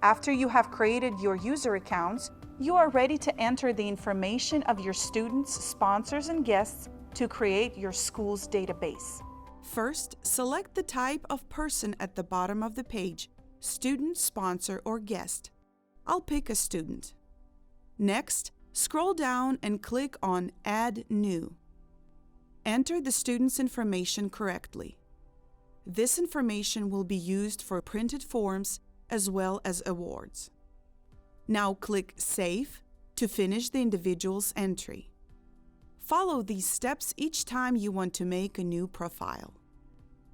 After you have created your user accounts, you are ready to enter the information of your students, sponsors, and guests to create your school's database. First, select the type of person at the bottom of the page, student, sponsor, or guest. I'll pick a student. Next, scroll down and click on Add New. Enter the student's information correctly. This information will be used for printed forms as well as awards. Now click Save to finish the individual's entry. Follow these steps each time you want to make a new profile.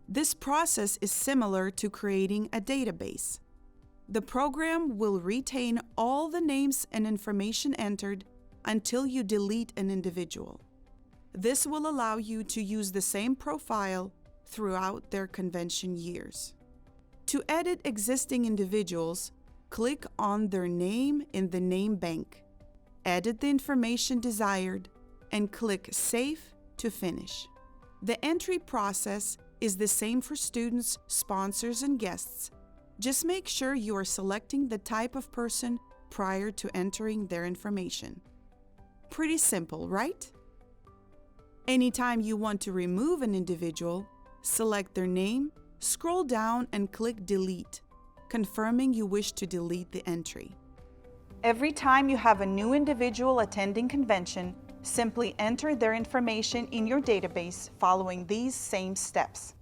This process is similar to creating a database. The program will retain all the names and information entered until you delete an individual. This will allow you to use the same profile throughout their convention years. To edit existing individuals, click on their name in the name bank, edit the information desired, and click Save to finish. The entry process is the same for students, sponsors, and guests. Just make sure you are selecting the type of person prior to entering their information. Pretty simple, right? Anytime you want to remove an individual, select their name, scroll down and click Delete, confirming you wish to delete the entry. Every time you have a new individual attending convention, simply enter their information in your database following these same steps.